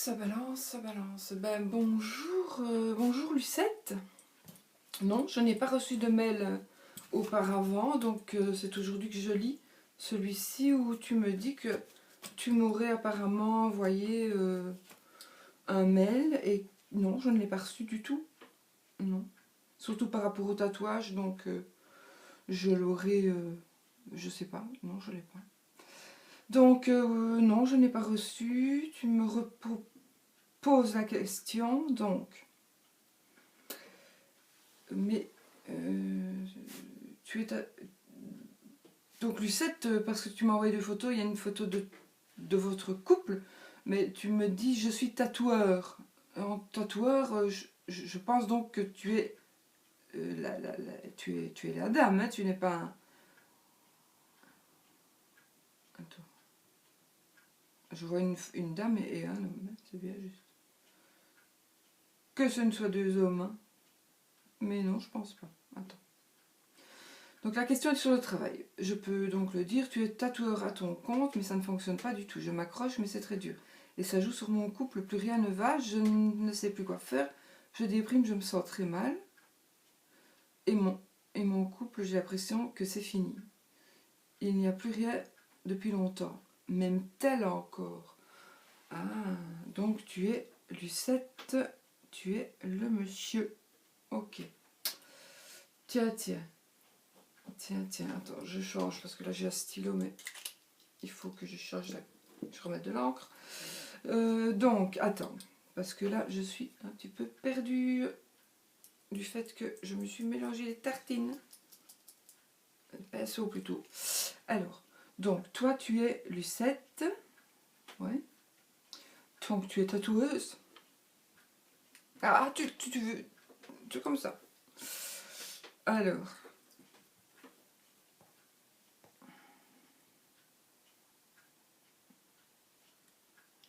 ça balance, ça balance. Ben, bonjour, bonjour Lucette. Non, je n'ai pas reçu de mail auparavant, donc c'est aujourd'hui que je lis celui-ci où tu me dis que tu m'aurais apparemment envoyé un mail et non, je ne l'ai pas reçu du tout. Non. Surtout par rapport au tatouage, donc je l'aurais, je sais pas, non, je l'ai pas. Donc non, je n'ai pas reçu. Tu me reposes la question, donc. Mais tu es donc Lucette, parce que tu m'as envoyé des photos, il y a une photo de votre couple, mais tu me dis je suis tatoueur. En tatoueur, je pense donc que tu es, tu es la dame, hein, tu n'es pas un... Attends. Je vois une dame et un homme, hein, c'est bien juste. Que ce ne soit deux hommes, hein. Mais non, je pense pas. Attends. Donc la question est sur le travail. Je peux donc le dire, tu es tatoueur à ton compte, mais ça ne fonctionne pas du tout. Je m'accroche, mais c'est très dur. Et ça joue sur mon couple, plus rien ne va, je ne sais plus quoi faire. Je déprime, je me sens très mal. Et mon couple, j'ai l'impression que c'est fini. Il n'y a plus rien depuis longtemps. Même tel encore. Ah, donc tu es Lucette, tu es le monsieur. Ok. Tiens, tiens. Tiens, attends, je change parce que là j'ai un stylo, mais il faut que je change, je remette de l'encre. Donc, attends, parce que là je suis un petit peu perdue du fait que je me suis mélangé les tartines. Pinceau plutôt. Alors, donc toi tu es Lucette. Ouais. Donc tu es tatoueuse. Ah, tu veux. Tu comme ça. Alors.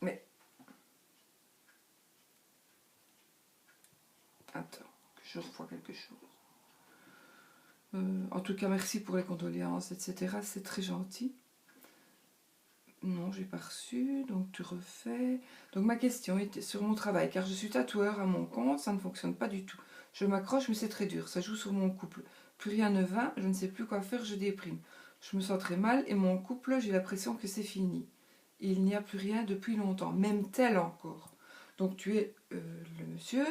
Mais. Attends, que je revois quelque chose. En tout cas, merci pour les condoléances, etc. C'est très gentil. Non, j'ai pas reçu, donc tu refais. Donc ma question était sur mon travail, car je suis tatoueur à mon compte, ça ne fonctionne pas du tout. Je m'accroche, mais c'est très dur, ça joue sur mon couple. Plus rien ne va, je ne sais plus quoi faire, je déprime. Je me sens très mal et mon couple, j'ai l'impression que c'est fini. Il n'y a plus rien depuis longtemps, même tel encore. Donc tu es le monsieur.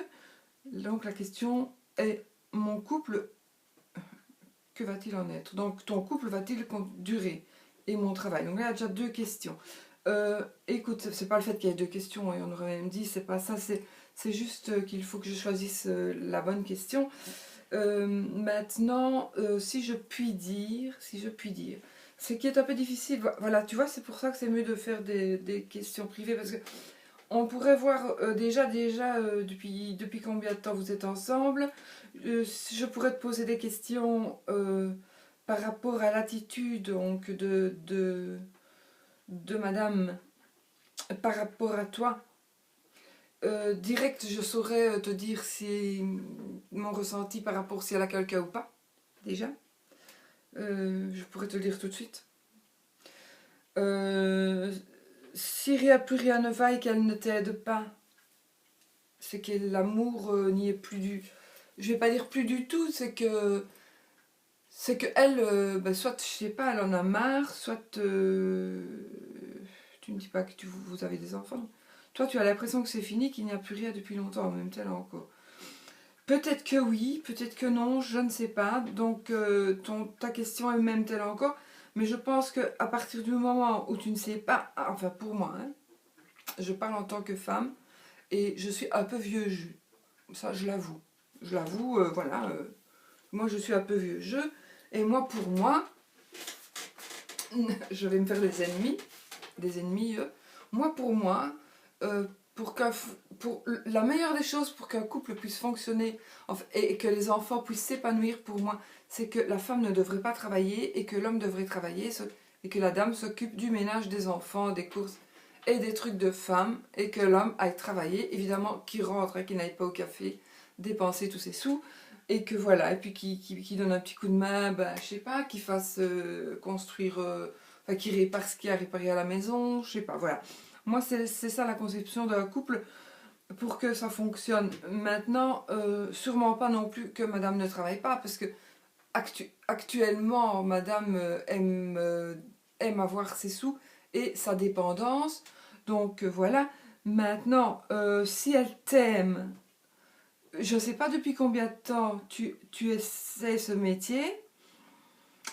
Donc la question est, mon couple, que va-t-il en être? Donc ton couple va-t-il durer? Et mon travail. Donc là, il y a déjà deux questions. Écoute, c'est pas le fait qu'il y ait deux questions, et on aurait même dit, c'est pas ça, c'est juste qu'il faut que je choisisse la bonne question. Maintenant, si je puis dire, ce qui est un peu difficile, voilà, tu vois, c'est pour ça que c'est mieux de faire des questions privées, parce que on pourrait voir déjà depuis combien de temps vous êtes ensemble. Je pourrais te poser des questions par rapport à l'attitude donc de madame par rapport à toi. Direct, je saurais te dire si mon ressenti par rapport si elle a quelqu'un ou pas, déjà. Je pourrais te le dire tout de suite. Si plus rien ne va et qu'elle ne t'aide pas, c'est que l'amour n'y est plus du... Je vais pas dire plus du tout, c'est que elle, soit je sais pas, elle en a marre, soit tu me dis pas que vous avez des enfants. Toi, tu as l'impression que c'est fini, qu'il n'y a plus rien depuis longtemps, même tel encore. Peut-être que oui, peut-être que non, je ne sais pas. Donc ta question est même telle encore. Mais je pense qu'à partir du moment où tu ne sais pas, enfin pour moi, hein, je parle en tant que femme, et je suis un peu vieux jeu. Ça, je l'avoue. Je l'avoue, voilà. Moi, je suis un peu vieux jeu. Et moi, pour moi, je vais me faire des ennemis. Des ennemis, Moi, pour moi, pour la meilleure des choses pour qu'un couple puisse fonctionner et que les enfants puissent s'épanouir, pour moi, c'est que la femme ne devrait pas travailler et que l'homme devrait travailler et que la dame s'occupe du ménage, des enfants, des courses et des trucs de femme et que l'homme aille travailler, évidemment qu'il rentre et qu'il n'aille pas au café dépenser tous ses sous et que voilà, et puis qui donne un petit coup de main, je sais pas, qu'il fasse construire, qu'il répare ce qu'il y a à réparer à la maison, je sais pas, voilà. Moi, c'est ça la conception d'un couple pour que ça fonctionne. Maintenant, sûrement pas non plus que madame ne travaille pas, parce que actuellement, madame aime avoir ses sous et sa dépendance. Donc voilà. Maintenant, si elle t'aime, je ne sais pas depuis combien de temps tu essaies ce métier.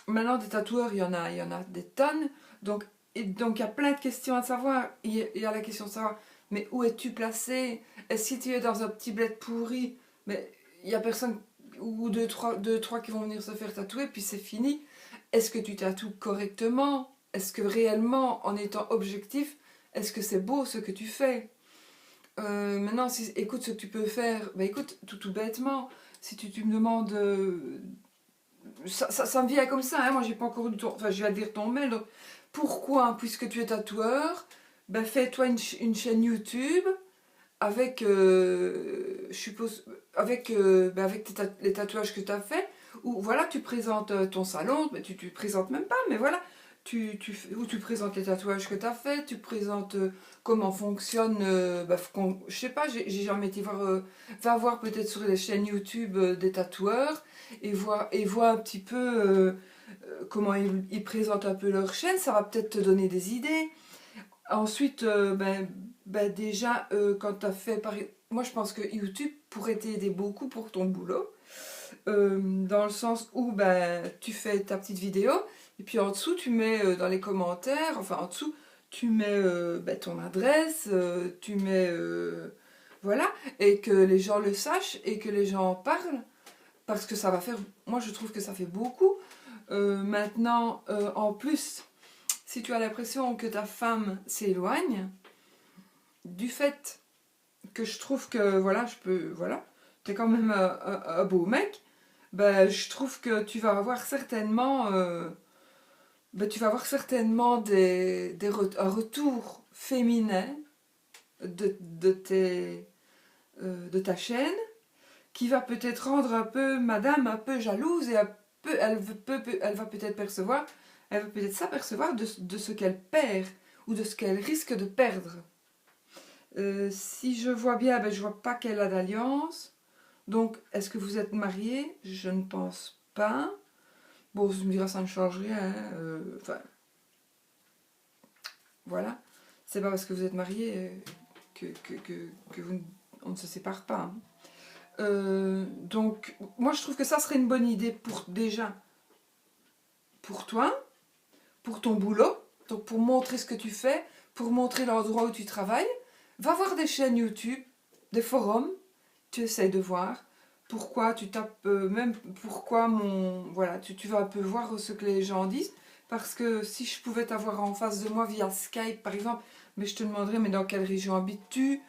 Maintenant, des tatoueurs, il y en a des tonnes. Donc, donc il y a plein de questions à savoir. Il y a la question de savoir, mais où es-tu placé? Est-ce que tu es dans un petit bled pourri? Mais il y a personne, ou deux, trois qui vont venir se faire tatouer, puis c'est fini. Est-ce que tu tatoues correctement? Est-ce que réellement, en étant objectif, est-ce que c'est beau ce que tu fais? Maintenant, écoute ce que tu peux faire. Bah, écoute, tout bêtement, si tu me demandes ça me vient comme ça, hein. Moi j'ai pas encore eu ton. Enfin, je vais lire ton mail. Donc, pourquoi, puisque tu es tatoueur, ben fais-toi une chaîne YouTube avec, je suppose, avec, avec les tatouages que tu as fait, où voilà, tu présentes ton salon, mais tu présentes même pas, mais voilà, où tu présentes les tatouages que tu as fait, tu présentes comment fonctionne, je sais pas, j'ai jamais été voir, va voir peut-être sur les chaînes YouTube des tatoueurs, et vois un petit peu comment ils présentent un peu leur chaîne, ça va peut-être te donner des idées. Ensuite, déjà, quand tu as fait... Moi, je pense que YouTube pourrait t'aider beaucoup pour ton boulot. Dans le sens où tu fais ta petite vidéo, et puis en dessous, tu mets dans les commentaires, enfin en dessous, tu mets ton adresse, tu mets... voilà, et que les gens le sachent, et que les gens en parlent, parce que ça va faire... Moi, je trouve que ça fait beaucoup. Maintenant, en plus, si tu as l'impression que ta femme s'éloigne, du fait que je trouve que voilà, t'es quand même un beau mec, je trouve que tu vas avoir certainement, un retour féminin de ta chaîne qui va peut-être rendre un peu madame un peu jalouse et elle va peut-être s'apercevoir de ce qu'elle perd ou de ce qu'elle risque de perdre. Si je vois bien, je vois pas qu'elle a d'alliance. Donc, est-ce que vous êtes mariés? Je ne pense pas. Bon, tu me diras, ça ne change rien. Hein, enfin, voilà. C'est pas parce que vous êtes mariés que on ne se sépare pas. Hein. Donc, moi, je trouve que ça serait une bonne idée pour toi, pour ton boulot, donc pour montrer ce que tu fais, pour montrer l'endroit où tu travailles. Va voir des chaînes YouTube, des forums, tu essaies de voir pourquoi tu tapes, même pourquoi voilà, tu vas un peu voir ce que les gens disent, parce que si je pouvais t'avoir en face de moi via Skype par exemple, mais je te demanderais, mais dans quelle région habites-tu?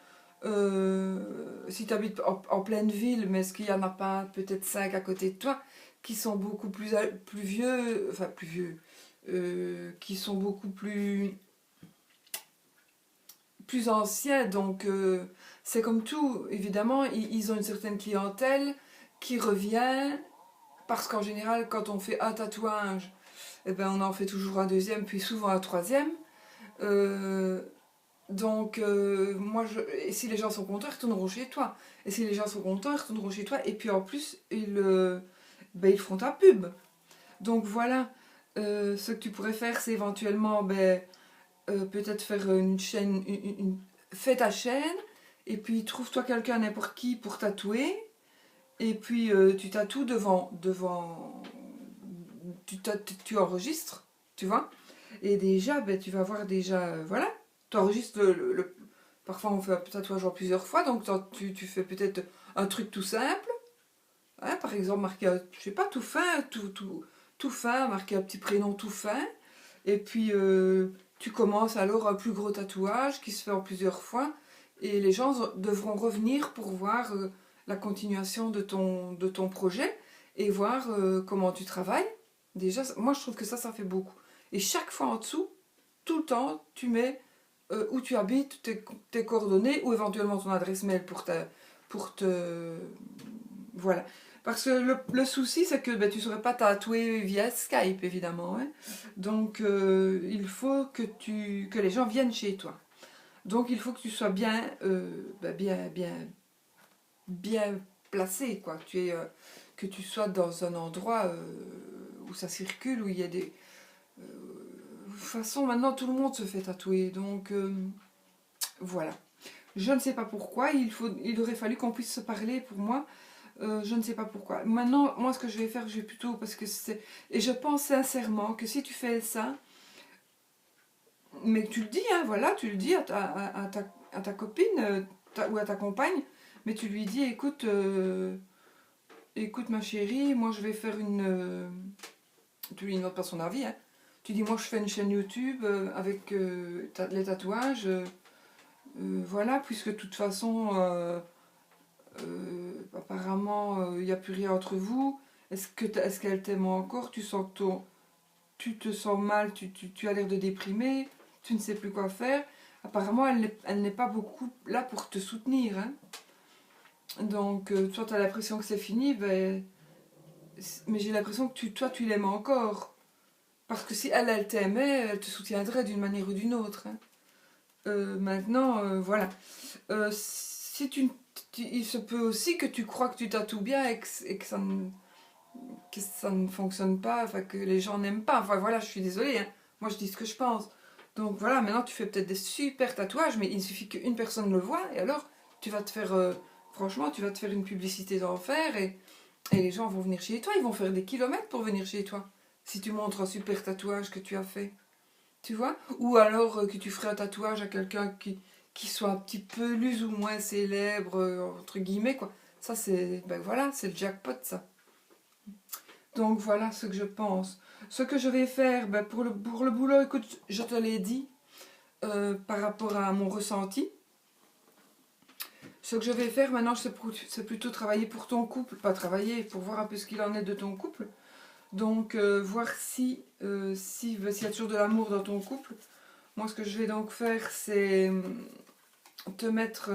Si tu habites en pleine ville, mais est-ce qu'il n'y en a pas peut-être 5 à côté de toi qui sont beaucoup plus vieux, enfin plus vieux, qui sont beaucoup plus anciens, donc c'est comme tout, évidemment, ils ont une certaine clientèle qui revient, parce qu'en général, quand on fait un tatouage, on en fait toujours un deuxième, puis souvent un troisième. Euh, donc, et si les gens sont contents, ils retourneront chez toi. Et si les gens sont contents, ils retourneront chez toi. Et puis en plus, ils font ta pub. Donc voilà, ce que tu pourrais faire, c'est éventuellement peut-être faire une chaîne, fais ta chaîne, et puis trouve-toi quelqu'un, n'importe qui, pour tatouer, et puis tu tatoues devant tu enregistres, tu vois, et déjà, tu vas voir déjà, voilà, tu enregistres parfois on fait un tatouage en plusieurs fois, donc tu fais peut-être un truc tout simple, hein, par exemple, marquer, je sais pas, tout fin, tout fin, marquer un petit prénom tout fin, et puis tu commences alors un plus gros tatouage qui se fait en plusieurs fois, et les gens devront revenir pour voir la continuation de ton projet et voir comment tu travailles. Déjà, moi je trouve que ça fait beaucoup. Et chaque fois en dessous, tout le temps, tu mets où tu habites, tes coordonnées ou éventuellement ton adresse mail pour te voilà. Parce que le souci, c'est que tu ne saurais pas tatouer via Skype, évidemment. Hein. Donc, il faut que les gens viennent chez toi. Donc il faut que tu sois bien, bien placé, quoi. Que tu sois dans un endroit où ça circule, où il y a des... de toute façon, maintenant, tout le monde se fait tatouer. Donc, voilà. Je ne sais pas pourquoi. Il aurait fallu qu'on puisse se parler pour moi. Je ne sais pas pourquoi. Maintenant, moi, ce que je vais faire, je vais plutôt... Parce que c'est... Et je pense sincèrement que si tu fais ça, mais que tu le dis, hein, voilà, tu le dis à ta copine ou à ta compagne, mais tu lui dis, écoute, écoute ma chérie, moi je vais faire une... tu lui demandes pas son avis, hein. Tu dis, moi je fais une chaîne YouTube avec les tatouages, voilà, puisque de toute façon, apparemment, il n'y a plus rien entre vous. Est-ce qu'elle t'aime encore? Tu te sens mal, tu as l'air de déprimer, tu ne sais plus quoi faire. Apparemment, elle n'est pas beaucoup là pour te soutenir, hein. Donc, toi, tu as l'impression que c'est fini, mais j'ai l'impression que toi, tu l'aimes encore. Parce que si elle t'aimait, elle te soutiendrait d'une manière ou d'une autre, hein. Maintenant, voilà. Si il se peut aussi que tu crois que tu tatoues bien et que ça ne fonctionne pas, enfin que les gens n'aiment pas. Enfin voilà, je suis désolée, hein. Moi je dis ce que je pense. Donc voilà, maintenant tu fais peut-être des super tatouages, mais il suffit qu'une personne le voit, et alors tu vas te faire, franchement, tu vas te faire une publicité d'enfer, et les gens vont venir chez toi, ils vont faire des kilomètres pour venir chez toi. Si tu montres un super tatouage que tu as fait, tu vois. Ou alors que tu ferais un tatouage à quelqu'un qui soit un petit peu plus ou moins célèbre, entre guillemets, quoi. Ça c'est, ben voilà, c'est le jackpot, ça. Donc voilà ce que je pense. Ce que je vais faire pour le boulot, écoute, je te l'ai dit par rapport à mon ressenti. Ce que je vais faire maintenant, c'est plutôt travailler pour ton couple, pas travailler, pour voir un peu ce qu'il en est de ton couple. Donc voir s'il y a toujours de l'amour dans ton couple. Moi ce que je vais donc faire, c'est te mettre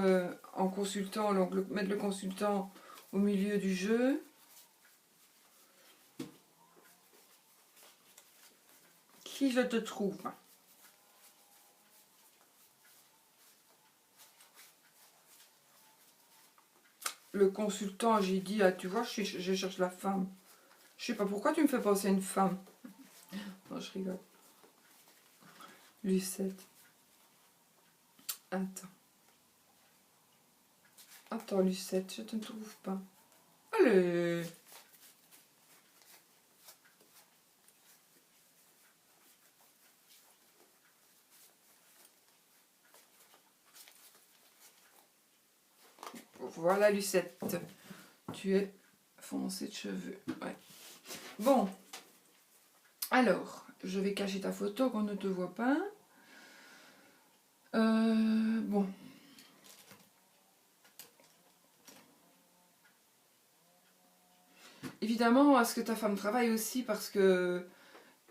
en consultant, donc mettre le consultant au milieu du jeu. Qui je te trouve? Le consultant, j'ai dit, ah, tu vois, je cherche la femme. Je sais pas pourquoi tu me fais penser à une femme. Non, je rigole. Lucette. Attends. Attends, Lucette, je te trouve pas. Allez. Voilà, Lucette. Tu es foncé de cheveux. Ouais. Bon. Alors, je vais cacher ta photo qu'on ne te voit pas. Bon. Évidemment, est-ce que ta femme travaille aussi? Parce que,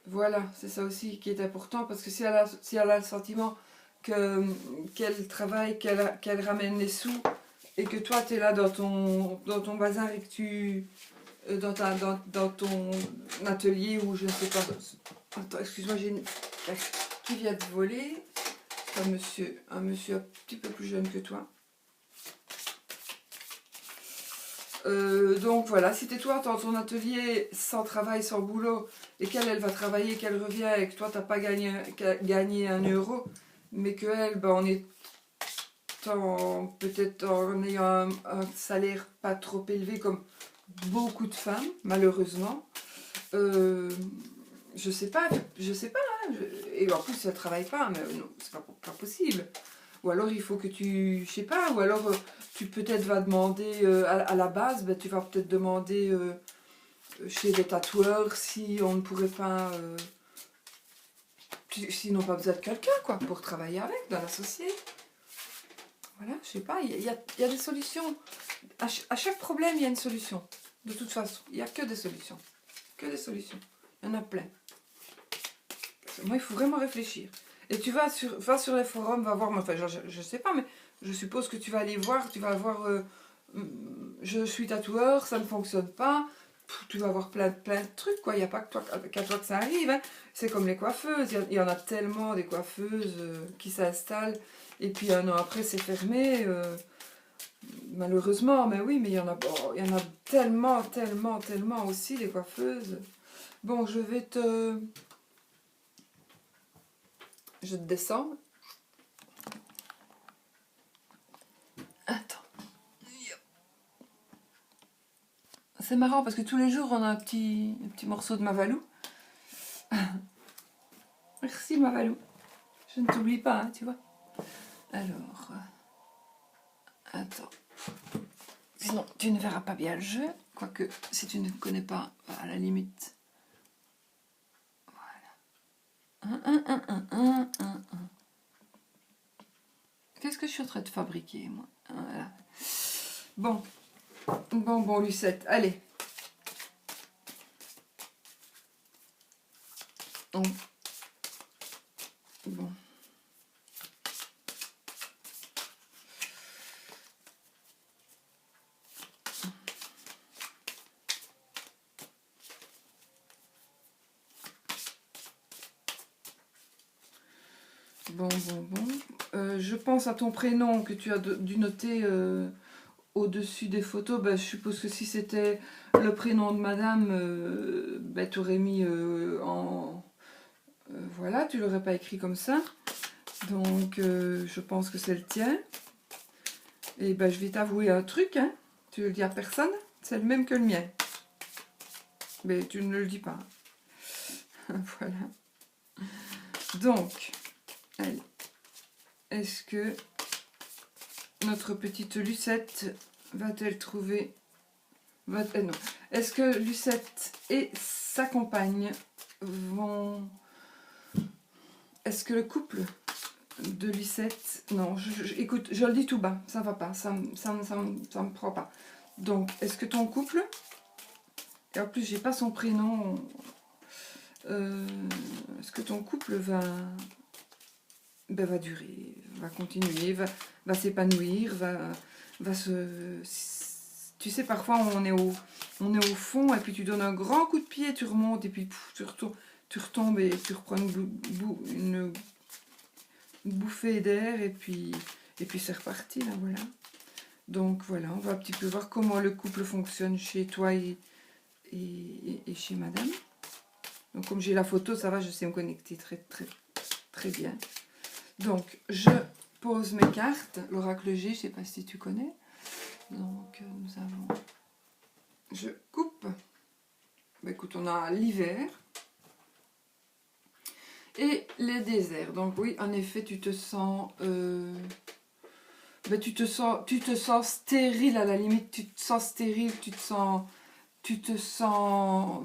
voilà, c'est ça aussi qui est important. Parce que si elle a le sentiment qu'elle travaille, qu'elle ramène les sous, et que toi, tu es là dans ton bazar et que tu... dans ton atelier ou je ne sais pas... Attends, excuse-moi, j'ai une... qui vient de voler. Un monsieur un petit peu plus jeune que toi. Donc voilà, si t'es toi dans ton atelier sans travail, sans boulot, et elle va travailler, qu'elle revient et que toi t'as pas gagné 1 euro, mais qu'elle, en étant peut-être en ayant un salaire pas trop élevé comme beaucoup de femmes, malheureusement, je sais pas, hein, et en plus elle travaille pas, mais non, c'est pas possible. Ou alors il faut que tu, je sais pas, ou alors tu peut-être vas demander à la base, tu vas peut-être demander chez les tatoueurs si on ne pourrait pas, s'ils n'ont pas besoin de quelqu'un quoi pour travailler avec, dans l'associé. Voilà, je sais pas, il y a des solutions. À chaque problème, il y a une solution. De toute façon, il n'y a que des solutions. Que des solutions. Il y en a plein. Moi, il faut vraiment réfléchir. Et tu vas sur les forums, va voir, enfin, je sais pas, mais je suppose que tu vas aller voir, tu vas voir, je suis tatoueur, ça ne fonctionne pas, tu vas avoir plein de trucs, quoi. Il n'y a pas qu'à toi que ça arrive, hein. C'est comme les coiffeuses. Il y en a tellement des coiffeuses qui s'installent et puis un an après c'est fermé. Malheureusement, mais oui, mais il y en a tellement aussi des coiffeuses. Bon, je te descends. Attends. C'est marrant parce que tous les jours on a un petit morceau de Mavalou. Merci Mavalou. Je ne t'oublie pas, hein, tu vois. Alors, attends. Sinon, tu ne verras pas bien le jeu. Quoique, si tu ne connais pas, à la limite. Voilà. Qu'est-ce que je suis en train de fabriquer, moi? Voilà. Bon, Lucette, allez. Donc, bon. Bon. Je pense à ton prénom que tu as dû noter au-dessus des photos. Ben, je suppose que si c'était le prénom de madame, ben, tu aurais mis en... voilà, tu l'aurais pas écrit comme ça. Donc, je pense que c'est le tien. Et ben, je vais t'avouer un truc, hein. Tu le dis à personne, c'est le même que le mien. Mais tu ne le dis pas. Voilà. Donc, allez. Est-ce que notre petite Lucette va-t-elle trouver... non. Est-ce que Lucette et sa compagne vont... Est-ce que le couple de Lucette... Non, écoute, je le dis tout bas, ça va pas, ça me prend pas. Donc, est-ce que ton couple... Et en plus, j'ai pas son prénom... est-ce que ton couple va durer, va continuer, va s'épanouir, va se... Tu sais, parfois on est au fond et puis tu donnes un grand coup de pied, tu remontes et puis pouf, tu retombes et tu reprends une bouffée d'air et puis c'est reparti là, voilà. Donc voilà, on va un petit peu voir comment le couple fonctionne chez toi et chez madame. Donc comme j'ai la photo, ça va, je sais me connecter très bien. Donc je pose mes cartes, l'oracle G, je ne sais pas si tu connais. Donc nous avons... Je coupe. Ben, écoute, on a l'hiver et les déserts. Donc oui, en effet, tu te sens... ben, tu te sens stérile à la limite. Tu te sens stérile, tu te sens...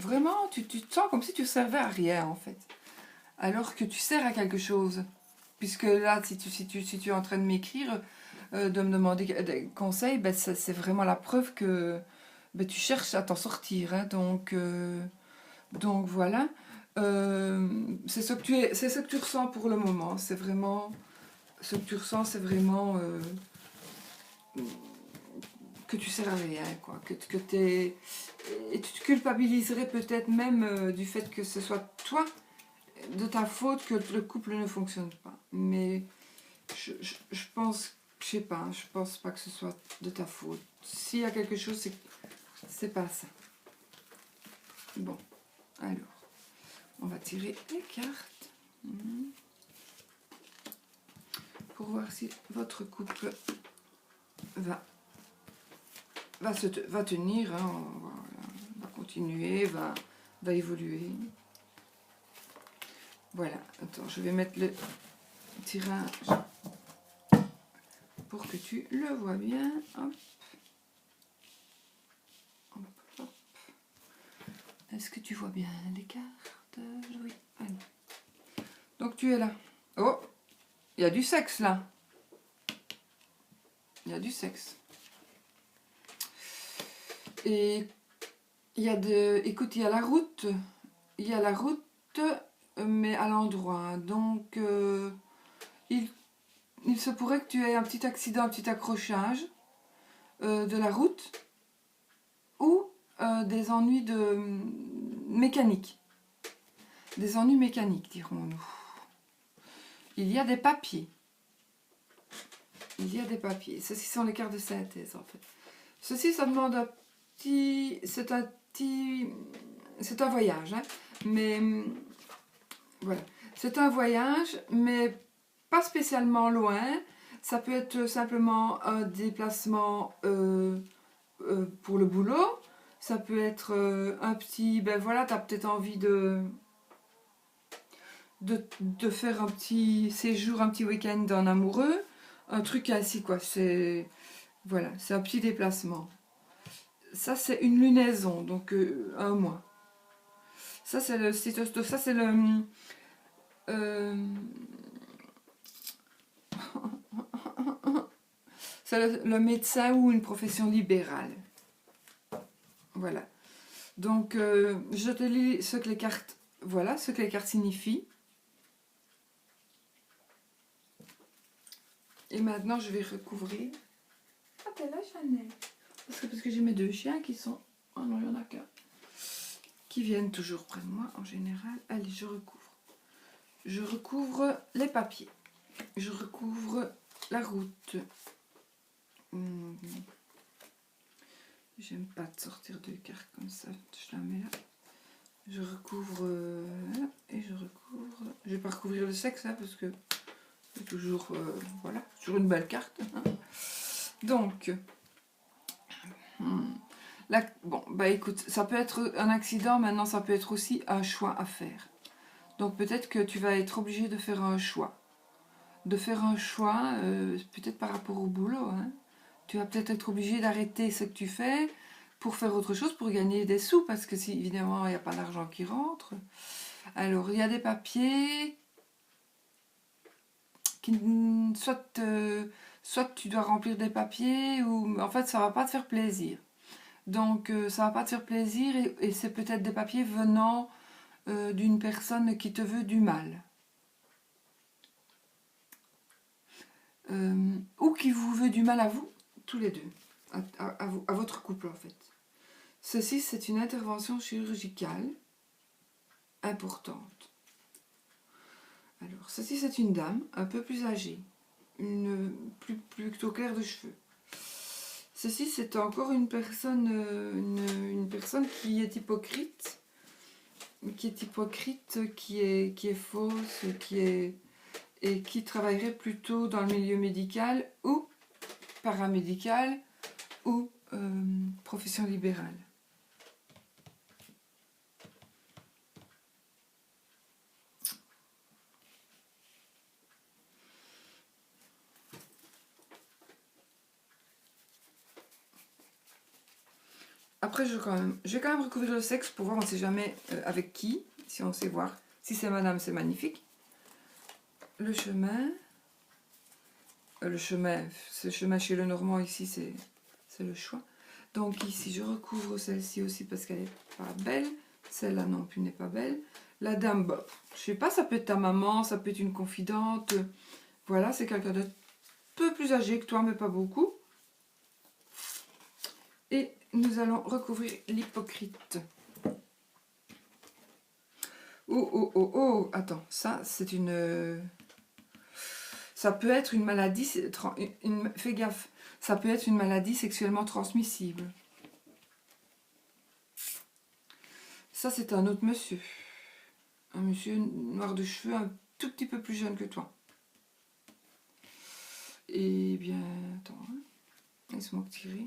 Vraiment, tu te sens comme si tu servais à rien, en fait. Alors que tu sers à quelque chose. Puisque là, si tu es en train de m'écrire... de me demander des conseils, ben c'est vraiment la preuve que ben tu cherches à t'en sortir. Hein, donc voilà. C'est ce que tu ressens pour le moment. C'est vraiment... Ce que tu ressens, c'est vraiment... que tu sers à rien, quoi. Que t'es... Et tu te culpabiliserais peut-être même du fait que ce soit toi, de ta faute, que le couple ne fonctionne pas. Mais je pense... Je sais pas, je pense pas que ce soit de ta faute. S'il y a quelque chose, c'est pas ça. Bon, alors, on va tirer les cartes. Pour voir si votre couple va tenir, hein, va continuer, va évoluer. Voilà, attends, je vais mettre le tirage pour que tu le vois bien. Hop. Hop, hop. Est-ce que tu vois bien les cartes? Oui. Allez. Donc tu es là. Oh, il y a du sexe là. Il y a du sexe. Et il y a écoute, il y a la route. Il y a la route, mais à l'endroit. Donc il se pourrait que tu aies un petit accident, un petit accrochage de la route. Ou des ennuis mécaniques. Des ennuis mécaniques, dirons-nous. Il y a des papiers. Il y a des papiers. Ceci sont les cartes de synthèse, en fait. Ceci, ça demande un petit... C'est un voyage, hein. Mais... Voilà. C'est un voyage, mais pas spécialement loin. Ça peut être simplement un déplacement pour le boulot. Ça peut être un petit... Ben voilà, tu as peut-être envie de faire un petit séjour, un petit week-end en amoureux. Un truc ainsi, quoi. C'est... Voilà, c'est un petit déplacement. Ça, c'est une lunaison, donc 1 mois. Ça, c'est le cytosto. Ça, c'est le... c'est le médecin ou une profession libérale. Voilà. Donc, je te lis ce que les cartes... Voilà, ce que les cartes signifient. Et maintenant, je vais recouvrir. Ah, t'es là, Chanel. Parce que j'ai mes 2 chiens qui sont... Oh non, il n'y en a qu'un. Qui viennent toujours près de moi, en général. Allez, je recouvre. Je recouvre les papiers. Je recouvre la route. J'aime pas de sortir 2 cartes comme ça. Je la mets là. Je recouvre et je recouvre. Je vais pas recouvrir le sexe, hein, parce que c'est toujours voilà, toujours une belle carte. Hein. Donc, là, bon, bah écoute, ça peut être un accident. Maintenant, ça peut être aussi un choix à faire. Donc peut-être que tu vas être obligé de faire un choix. De faire un choix, peut-être par rapport au boulot. Hein. Tu vas peut-être être obligé d'arrêter ce que tu fais pour faire autre chose, pour gagner des sous, parce que si évidemment il n'y a pas d'argent qui rentre. Alors il y a des papiers qui soit tu dois remplir des papiers, ou en fait ça va pas te faire plaisir. Donc ça va pas te faire plaisir, et c'est peut-être des papiers venant d'une personne qui te veut du mal. Ou qui vous veut du mal à vous, tous les deux, à votre couple en fait. Ceci, c'est une intervention chirurgicale importante. Alors, ceci, c'est une dame un peu plus âgée, plutôt claire de cheveux. Ceci, c'est encore une personne qui est hypocrite, qui est fausse, et qui travaillerait plutôt dans le milieu médical ou paramédical ou profession libérale. Après, je vais quand même recouvrir le sexe pour voir, on ne sait jamais avec qui, si on sait voir. Si c'est madame, c'est magnifique. Le chemin. C'est le chemin chez le Normand, ici, c'est le choix. Donc ici, je recouvre celle-ci aussi parce qu'elle n'est pas belle. Celle-là non plus n'est pas belle. La dame, bah, je sais pas, ça peut être ta maman, ça peut être une confidente. Voilà, c'est quelqu'un de peu plus âgé que toi, mais pas beaucoup. Et nous allons recouvrir l'hypocrite. Oh, attends, ça c'est une... Ça peut être une maladie, fais gaffe, ça peut être une maladie sexuellement transmissible. Ça c'est un autre monsieur. Un monsieur noir de cheveux, un tout petit peu plus jeune que toi. Eh bien, attends, hein. Laisse-moi tirer.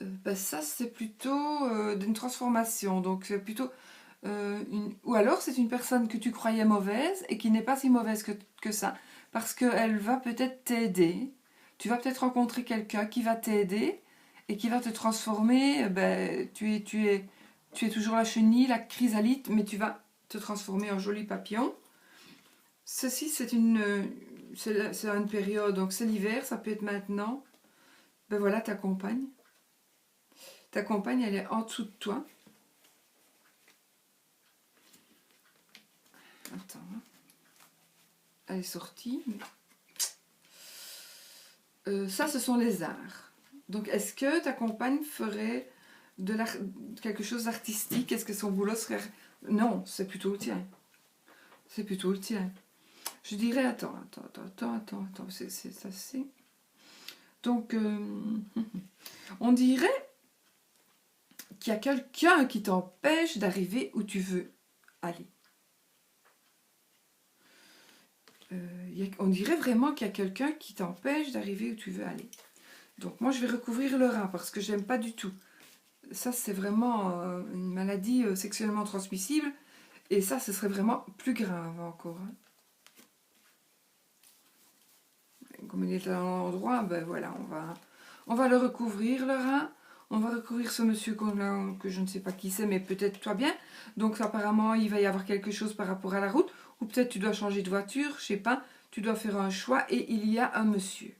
Ben ça c'est plutôt d'une transformation, donc c'est plutôt ou alors c'est une personne que tu croyais mauvaise et qui n'est pas si mauvaise que ça, parce qu'elle va peut-être t'aider. Tu vas peut-être rencontrer quelqu'un qui va t'aider et qui va te transformer. Ben, tu es toujours la chenille, la chrysalide, mais tu vas te transformer en joli papillon. Ceci c'est une période, donc c'est l'hiver, ça peut être maintenant. Ben voilà, ta compagne, elle est en dessous de toi. Attends, elle est sortie. Ça, ce sont les arts. Donc, est-ce que ta compagne ferait quelque chose d'artistique. Est-ce que son boulot serait... Non, c'est plutôt le tien. C'est plutôt le tien. Je dirais, attends, c'est assez... Donc, on dirait qu'il y a quelqu'un qui t'empêche d'arriver où tu veux aller. On dirait vraiment qu'il y a quelqu'un qui t'empêche d'arriver où tu veux aller. Donc moi je vais recouvrir le rein parce que j'aime pas du tout. Ça c'est vraiment une maladie sexuellement transmissible. Et ça ce serait vraiment plus grave encore. Hein. Comme il est à l'endroit, ben voilà, on va le recouvrir le rein. On va recouvrir ce monsieur que je ne sais pas qui c'est, mais peut-être toi bien. Donc apparemment il va y avoir quelque chose par rapport à la route. Ou peut-être tu dois changer de voiture, je sais pas. Tu dois faire un choix et il y a un monsieur.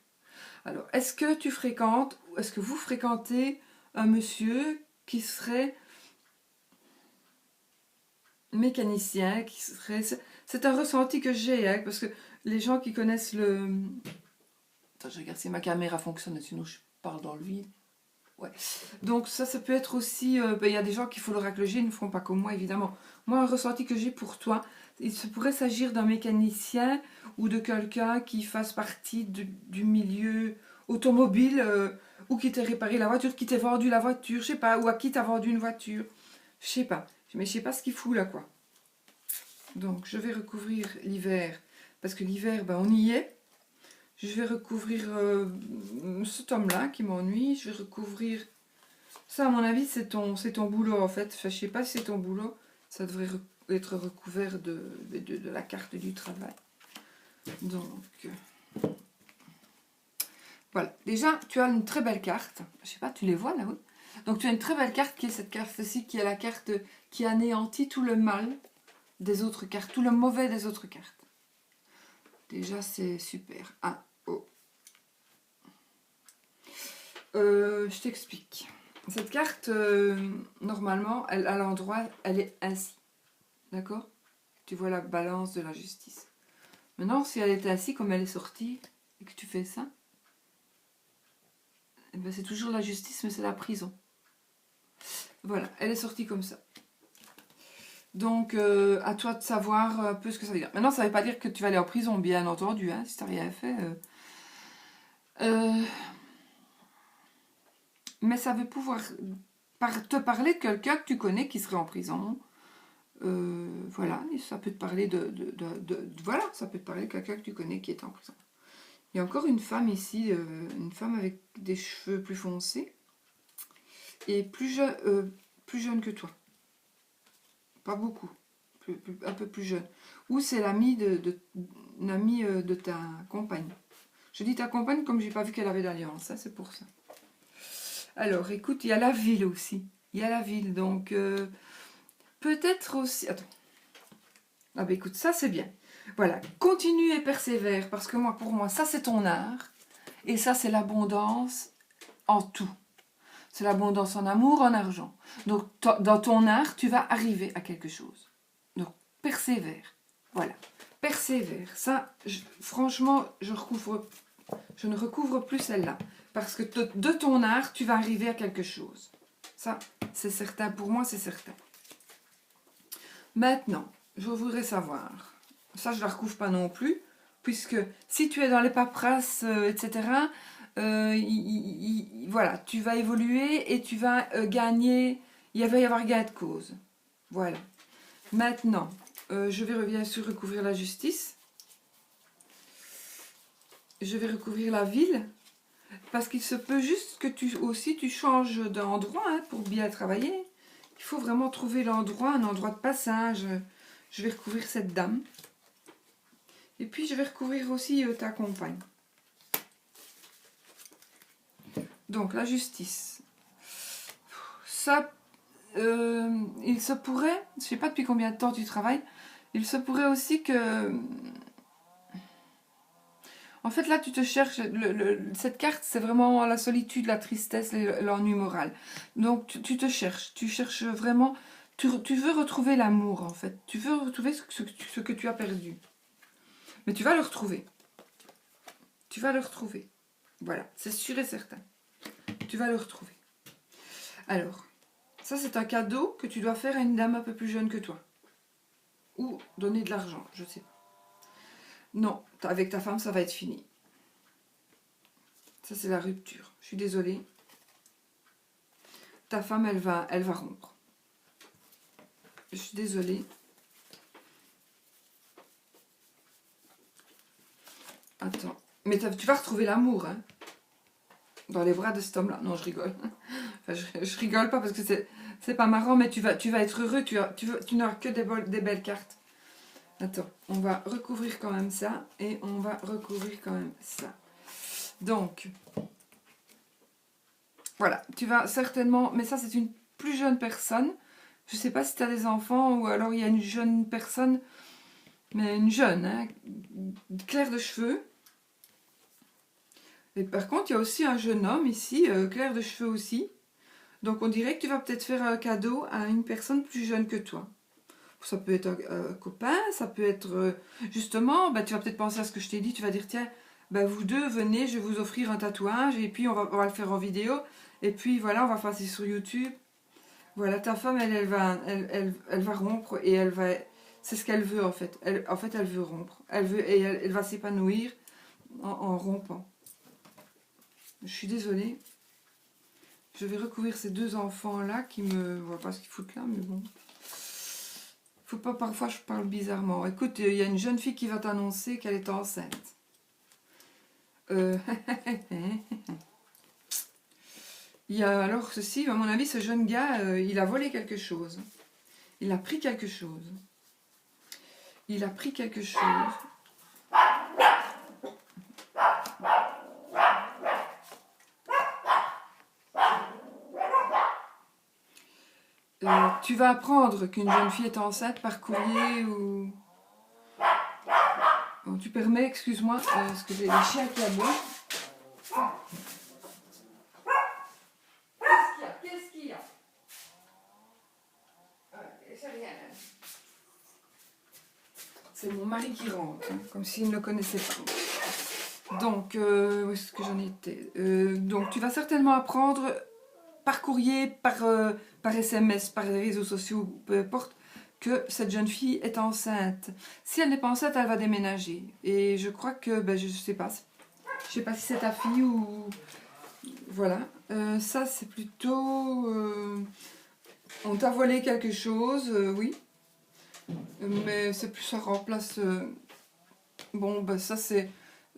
Alors, est-ce que tu fréquentes, ou est-ce que vous fréquentez un monsieur qui serait mécanicien, qui serait... C'est un ressenti que j'ai, hein, parce que les gens qui connaissent le... Attends, je regarde si ma caméra fonctionne, sinon je parle dans le vide. Ouais. Donc ça peut être aussi... Il y a des gens qui, il faut le racloger, ils ne feront pas comme moi, évidemment. Moi, un ressenti que j'ai pour toi, il se pourrait s'agir d'un mécanicien ou de quelqu'un qui fasse partie du milieu automobile ou qui t'ait réparé la voiture, qui t'ait vendu la voiture, je sais pas, ou à qui t'as vendu une voiture. Je sais pas. Mais je sais pas ce qu'il fout là, quoi. Donc, je vais recouvrir l'hiver, parce que l'hiver, ben, on y est. Je vais recouvrir cet homme-là qui m'ennuie. Je vais recouvrir... Ça, à mon avis, c'est ton boulot, en fait. Enfin, je sais pas si c'est ton boulot. Ça devrait être recouvert de la carte du travail. Donc, voilà. Déjà, tu as une très belle carte. Je sais pas, tu les vois là-haut. Donc, tu as une très belle carte qui est cette carte-ci, qui est la carte qui anéantit tout le mal des autres cartes, tout le mauvais des autres cartes. Déjà, c'est super. Ah, oh. Je t'explique. Cette carte, normalement, à l'endroit, elle est ainsi. D'accord? Tu vois la balance de la justice. Maintenant, si elle était ainsi, comme elle est sortie, et que tu fais ça, eh ben, c'est toujours la justice, mais c'est la prison. Voilà, elle est sortie comme ça. Donc, à toi de savoir un peu ce que ça veut dire. Maintenant, ça ne veut pas dire que tu vas aller en prison, bien entendu, hein, si tu n'as rien fait. Mais ça veut pouvoir te parler de quelqu'un que tu connais qui serait en prison. Voilà, et ça peut te parler voilà, ça peut te parler de quelqu'un que tu connais qui est en prison. Il y a encore une femme ici, une femme avec des cheveux plus foncés et plus jeune que toi. Pas beaucoup, un peu plus jeune. Ou c'est l'amie de ta compagne. Je dis ta compagne comme j'ai pas vu qu'elle avait d'alliance, hein, c'est pour ça. Alors, écoute, il y a la ville aussi. Il y a la ville, donc peut-être aussi... Attends. Ah ben écoute, ça c'est bien. Voilà, continue et persévère, parce que moi, pour moi, ça c'est ton art. Et ça c'est l'abondance en tout. C'est l'abondance en amour, en argent. Donc, dans ton art, tu vas arriver à quelque chose. Donc, persévère. Voilà. Persévère. Ça, franchement, je ne recouvre plus celle-là. Parce que de ton art, tu vas arriver à quelque chose. Ça, c'est certain. Pour moi, c'est certain. Maintenant, je voudrais savoir. Ça, je ne la recouvre pas non plus. Puisque si tu es dans les paperasses, etc., voilà, tu vas évoluer et tu vas gagner. Il va y avoir gain de cause. Voilà. Maintenant, je vais bien sûr recouvrir la justice. Je vais recouvrir la ville. Parce qu'il se peut juste que tu changes d'endroit hein, pour bien travailler. Il faut vraiment trouver l'endroit, un endroit de passage. Je vais recouvrir cette dame. Et puis je vais recouvrir aussi ta compagne. Donc la justice. Ça, il se pourrait, je ne sais pas depuis combien de temps tu travailles, il se pourrait aussi que... En fait, là, tu te cherches... cette carte, c'est vraiment la solitude, la tristesse, l'ennui moral. Donc, tu te cherches. Tu cherches vraiment... Tu veux retrouver l'amour, en fait. Tu veux retrouver ce que tu as perdu. Mais tu vas le retrouver. Tu vas le retrouver. Voilà, c'est sûr et certain. Tu vas le retrouver. Alors, Ça, c'est un cadeau que tu dois faire à une dame un peu plus jeune que toi. Ou donner de l'argent, je sais pas. Non, avec ta femme, ça va être fini. Ça, c'est la rupture. Je suis désolée. Ta femme, elle va rompre. Je suis désolée. Attends. Mais tu vas retrouver l'amour, hein, dans les bras de cet homme-là. Non, je rigole. Enfin, je rigole pas parce que c'est pas marrant, mais tu vas être heureux. Tu n'auras que des belles cartes. Attends, on va recouvrir quand même ça. Et on va recouvrir quand même ça. Donc, voilà. Tu vas certainement... Mais ça, c'est une plus jeune personne. Je sais pas si tu as des enfants ou alors il y a une jeune personne. Mais une jeune, hein, claire de cheveux. Et par contre, il y a aussi un jeune homme ici, clair de cheveux aussi. Donc on dirait que tu vas peut-être faire un cadeau à une personne plus jeune que toi. Ça peut être un copain, ça peut être... justement, bah, tu vas peut-être penser à ce que je t'ai dit, tu vas dire, tiens, bah, vous deux, venez, je vais vous offrir un tatouage, et puis on va le faire en vidéo, et puis voilà, on va passer sur YouTube. Voilà, ta femme, elle va rompre, et elle va... C'est ce qu'elle veut en fait. Elle veut rompre. Elle va s'épanouir en rompant. Je suis désolée. Je vais recouvrir ces deux enfants-là qui me... Je vois pas ce qu'ils foutent là, mais bon. Faut pas, parfois je parle bizarrement. Écoute, il y a une jeune fille qui va t'annoncer qu'elle est enceinte. Il y a alors ceci, à mon avis, ce jeune gars, il a volé quelque chose. Il a pris quelque chose. Il a pris quelque chose. Tu vas apprendre qu'une jeune fille est enceinte par courrier ou... Bon, tu permets, excuse-moi, parce que j'ai les chiens qui aboient. Qu'est-ce qu'il y a? C'est rien. C'est mon mari qui rentre, hein, comme s'il ne le connaissait pas. Donc, où est-ce que j'en étais? Donc, tu vas certainement apprendre par courrier, par SMS, par les réseaux sociaux, peu importe, que cette jeune fille est enceinte. Si elle n'est pas enceinte, elle va déménager. Et je crois que, ben, je sais pas si c'est ta fille ou... Voilà. Ça, c'est plutôt... on t'a volé quelque chose, oui. Mais c'est plus, ça remplace... bon, ben ça, c'est...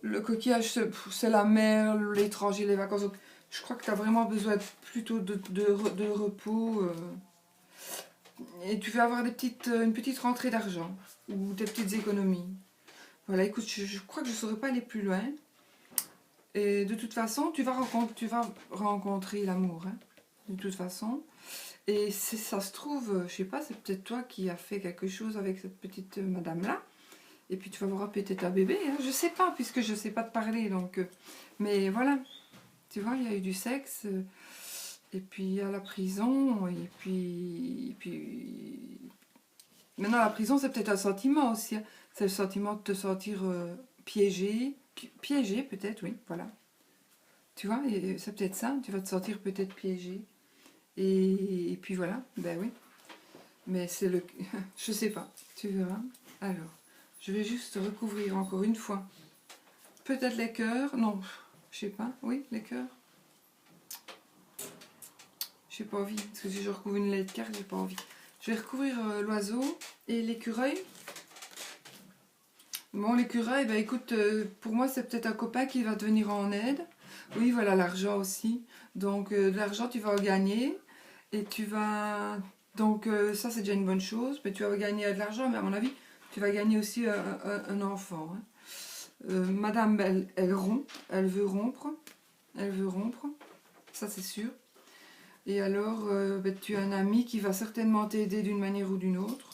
Le coquillage, c'est la mer, l'étranger, les vacances. Donc, je crois que tu as vraiment besoin plutôt de repos. Et tu vas avoir une petite rentrée d'argent. Ou des petites économies. Voilà, écoute, je crois que je ne saurais pas aller plus loin. Et de toute façon, tu vas rencontrer l'amour. Hein, de toute façon. Et si ça se trouve, je sais pas, c'est peut-être toi qui as fait quelque chose avec cette petite madame-là. Et puis tu vas voir peut-être un bébé. Hein, je sais pas, puisque je sais pas te parler. Donc, mais voilà. Tu vois, il y a eu du sexe. Et puis il y a la prison. Et puis... Maintenant, la prison, c'est peut-être un sentiment aussi. Hein. C'est le sentiment de te sentir piégé. Piégé, peut-être, oui, voilà. Tu vois, c'est peut-être ça. Tu vas te sentir peut-être piégé. Et puis voilà, ben oui. Mais c'est le... je sais pas, tu verras. Alors, je vais juste recouvrir encore une fois. Peut-être les cœurs. Non, je sais pas. Oui, les cœurs. J'ai pas envie. Parce que si je recouvre une lettre carte, j'ai pas envie. Je vais recouvrir l'oiseau et l'écureuil. Bon, l'écureuil, ben écoute, pour moi, c'est peut-être un copain qui va te venir en aide. Oui, voilà, l'argent aussi. Donc, de l'argent, tu vas en gagner. Et tu vas... Donc, ça, c'est déjà une bonne chose. Mais tu vas gagner de l'argent, mais à mon avis, tu vas gagner aussi un enfant. Hein. Madame, elle rompt. Elle veut rompre. Elle veut rompre. Ça, c'est sûr. Et alors, ben, tu as un ami qui va certainement t'aider d'une manière ou d'une autre.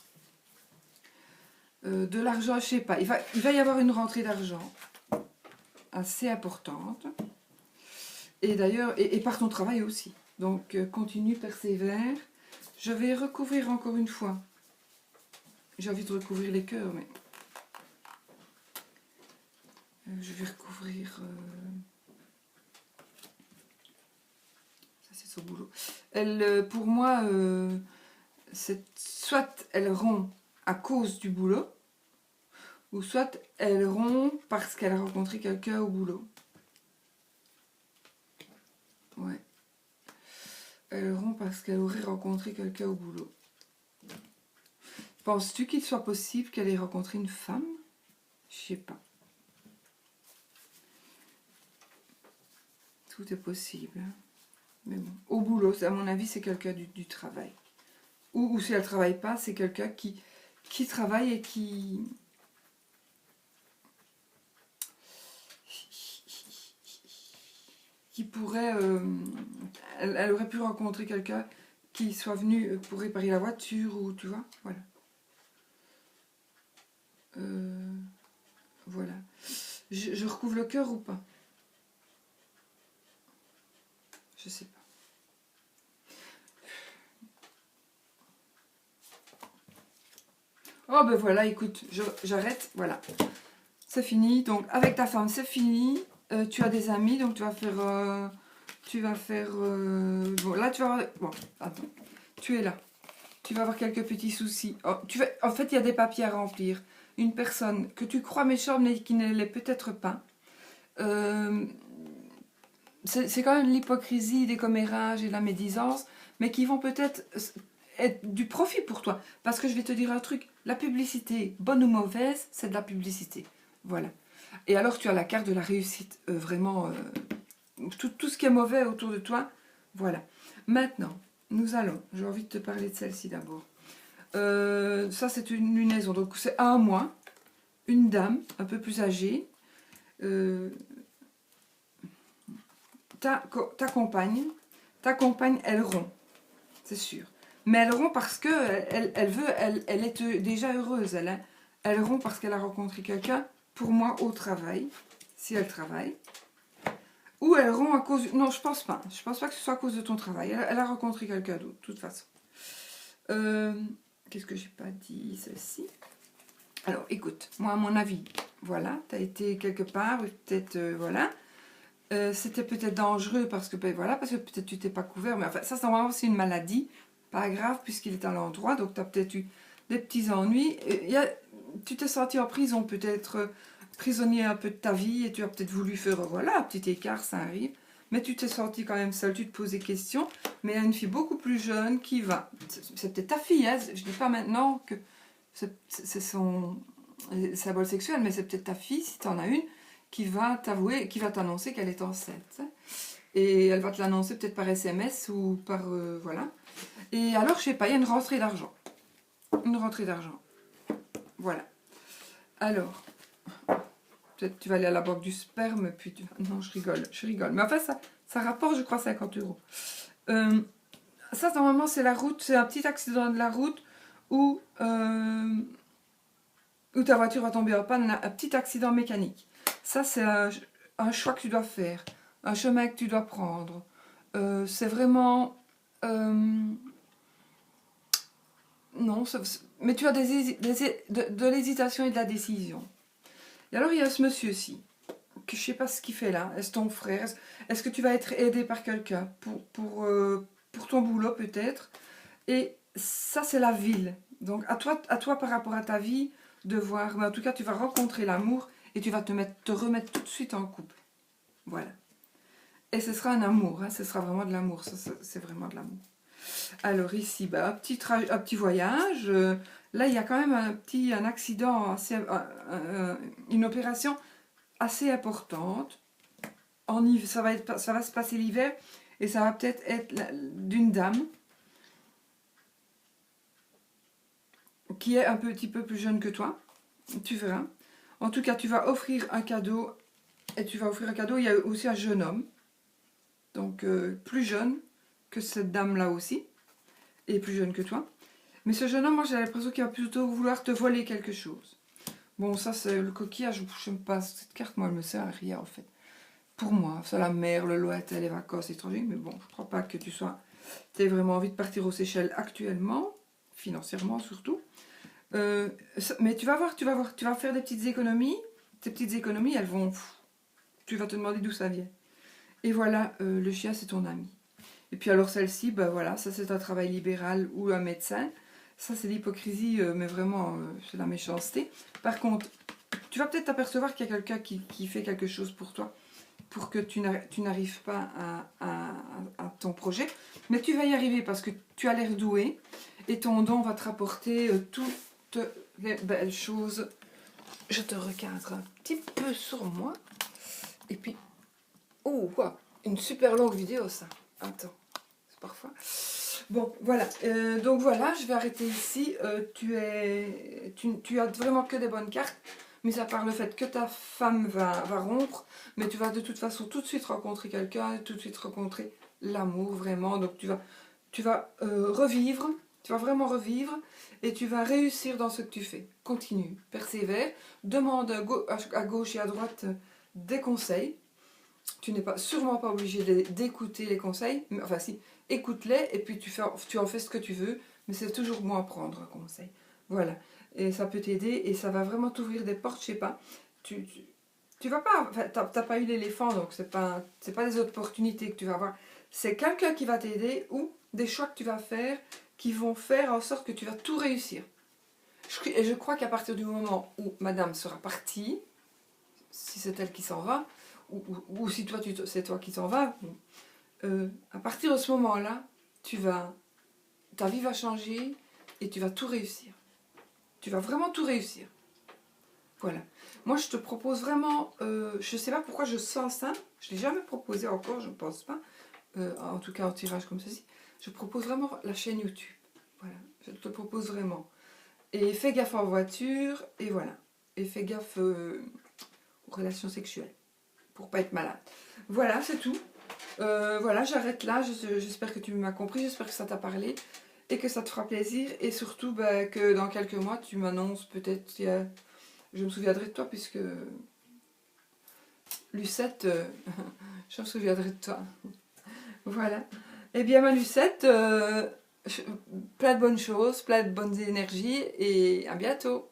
De l'argent, je sais pas. Il va y avoir une rentrée d'argent assez importante. Et d'ailleurs, et par ton travail aussi. Donc, continue, persévère. Je vais recouvrir encore une fois. J'ai envie de recouvrir les cœurs, mais... je vais recouvrir... ça, c'est au boulot. Elle, pour moi, soit elle rompt à cause du boulot, ou soit elle rompt parce qu'elle a rencontré quelqu'un au boulot. Ouais. Elle rompt parce qu'elle aurait rencontré quelqu'un au boulot. Penses-tu qu'il soit possible qu'elle ait rencontré une femme? Je sais pas. Tout est possible. Mais bon, au boulot, à mon avis, c'est quelqu'un du travail. Ou si elle ne travaille pas, c'est quelqu'un qui travaille et qui pourrait... elle aurait pu rencontrer quelqu'un qui soit venu pour réparer la voiture, ou tu vois, voilà. Voilà. Je recouvre le cœur ou pas? Je sais pas. Oh ben voilà, écoute, j'arrête, voilà. C'est fini, donc avec ta femme c'est fini. Tu as des amis, donc tu vas faire... bon, là tu vas avoir... Bon, attends, tu es là. Tu vas avoir quelques petits soucis. Oh, en fait, il y a des papiers à remplir. Une personne que tu crois méchante, mais qui ne l'est peut-être pas. C'est quand même l'hypocrisie, des commérages et la médisance, mais qui vont peut-être être du profit pour toi. Parce que je vais te dire un truc, la publicité, bonne ou mauvaise, c'est de la publicité. Voilà. Et alors tu as la carte de la réussite, vraiment, tout ce qui est mauvais autour de toi, voilà. Maintenant, j'ai envie de te parler de celle-ci d'abord. Ça c'est une lunaison, donc c'est un mois, une dame, un peu plus âgée, ta compagne, elle rompt, c'est sûr. Mais elle rompt parce que elle est déjà heureuse. Elle rompt parce qu'elle a rencontré quelqu'un, pour moi, au travail, si elle travaille. Ou elle rompt à cause... Non, je pense pas. Je pense pas que ce soit à cause de ton travail. Elle a rencontré quelqu'un d'autre, de toute façon. Qu'est-ce que j'ai pas dit, celle-ci? Alors, écoute, moi, à mon avis, voilà, tu as été quelque part, peut-être, voilà. C'était peut-être dangereux parce que, ben voilà, parce que peut-être tu t'es pas couvert, mais enfin, ça, normalement, c'est une maladie, pas grave, puisqu'il est à l'endroit, donc tu as peut-être eu des petits ennuis. Tu t'es senti en prison, peut-être prisonnier un peu de ta vie, et tu as peut-être voulu faire, voilà, un petit écart, ça arrive, mais tu t'es senti quand même seul, tu te poses des questions, mais il y a une fille beaucoup plus jeune qui va, c'est peut-être ta fille, hein, je dis pas maintenant que c'est sa bol sexuelle, mais c'est peut-être ta fille, si tu en as une, qui va t'avouer, qui va t'annoncer qu'elle est enceinte. Et elle va te l'annoncer peut-être par SMS ou par... voilà. Et alors, je sais pas, il y a une rentrée d'argent. Une rentrée d'argent. Voilà. Alors, peut-être tu vas aller à la banque du sperme, puis tu... Non, je rigole. Mais enfin, ça rapporte, je crois, 50 €. Ça, normalement, c'est la route, c'est un petit accident de la route où ta voiture va tomber en panne, un petit accident mécanique. Ça, c'est un choix que tu dois faire, un chemin que tu dois prendre. C'est vraiment... non, mais tu as de l'hésitation et de la décision. Et alors, il y a ce monsieur-ci, que je ne sais pas ce qu'il fait là. Est-ce ton frère? Est-ce que tu vas être aidé par quelqu'un pour ton boulot, peut-être? Et ça, c'est la ville. Donc, à toi, par rapport à ta vie, de voir... Mais en tout cas, tu vas rencontrer l'amour et tu vas te remettre tout de suite en couple. Voilà. Et ce sera un amour, hein, ce sera vraiment de l'amour, c'est vraiment de l'amour. Alors ici, bah, un petit voyage. Là, il y a quand même un accident, une opération assez importante. Ça va se passer l'hiver et ça va peut-être être d'une dame qui est un petit peu plus jeune que toi. Tu verras. En tout cas, tu vas offrir un cadeau. Et tu vas offrir un cadeau. Il y a aussi un jeune homme. Donc, plus jeune que cette dame-là aussi. Et plus jeune que toi. Mais ce jeune homme, moi, j'ai l'impression qu'il va plutôt vouloir te voler quelque chose. Bon, ça, c'est le coquillage. Je n'aime pas cette carte. Moi, elle me sert à rien, en fait. Pour moi, c'est la mer, le lointain, les vacances étrangères. Mais bon, je ne crois pas que tu aies vraiment envie de partir aux Seychelles actuellement. Financièrement, surtout. Mais tu vas voir. Tu vas faire des petites économies. Tes petites économies, elles vont... Tu vas te demander d'où ça vient. Et voilà, le chien, c'est ton ami. Et puis alors celle-ci, ben voilà, ça c'est un travail libéral ou un médecin. Ça c'est l'hypocrisie, mais vraiment, c'est la méchanceté. Par contre, tu vas peut-être t'apercevoir qu'il y a quelqu'un qui fait quelque chose pour toi, pour que tu n'arrives pas à ton projet. Mais tu vas y arriver parce que tu as l'air doué et ton don va te rapporter toutes les belles choses. Je te recadre un petit peu sur moi. Et puis, oh, wow, une super longue vidéo ça. Attends, c'est parfois. Bon, voilà. Donc voilà, je vais arrêter ici. Tu as vraiment que des bonnes cartes. Mis à part le fait que ta femme va rompre, mais tu vas de toute façon tout de suite rencontrer quelqu'un, tout de suite rencontrer l'amour vraiment. Donc tu vas revivre, tu vas vraiment revivre et tu vas réussir dans ce que tu fais. Continue, persévère, demande à gauche et à droite des conseils. Tu n'es sûrement pas obligé d'écouter les conseils, mais enfin si, écoute-les et puis tu en fais ce que tu veux, mais c'est toujours bon à prendre un conseil. Voilà. Et ça peut t'aider et ça va vraiment t'ouvrir des portes, je sais pas. Tu vas pas, enfin, t'as pas eu l'éléphant, donc c'est pas des opportunités que tu vas avoir. C'est quelqu'un qui va t'aider ou des choix que tu vas faire qui vont faire en sorte que tu vas tout réussir. Et je crois qu'à partir du moment où madame sera partie, si c'est elle qui s'en va, ou si c'est toi qui s'en vas, à partir de ce moment-là, ta vie va changer et tu vas tout réussir. Tu vas vraiment tout réussir. Voilà. Moi, je te propose vraiment, je ne sais pas pourquoi je sens ça, je ne l'ai jamais proposé encore, je ne pense pas, en tout cas en tirage comme ceci. Je propose vraiment la chaîne YouTube. Voilà, je te propose vraiment. Et fais gaffe en voiture, et voilà. Et fais gaffe aux relations sexuelles, pour pas être malade. Voilà, c'est tout. Voilà, j'arrête là, j'espère que tu m'as compris, j'espère que ça t'a parlé, et que ça te fera plaisir, et surtout que dans quelques mois, tu m'annonces peut-être... Je me souviendrai de toi puisque Lucette, je me souviendrai de toi. Voilà. Eh bien ma Lucette, plein de bonnes choses, plein de bonnes énergies et à bientôt.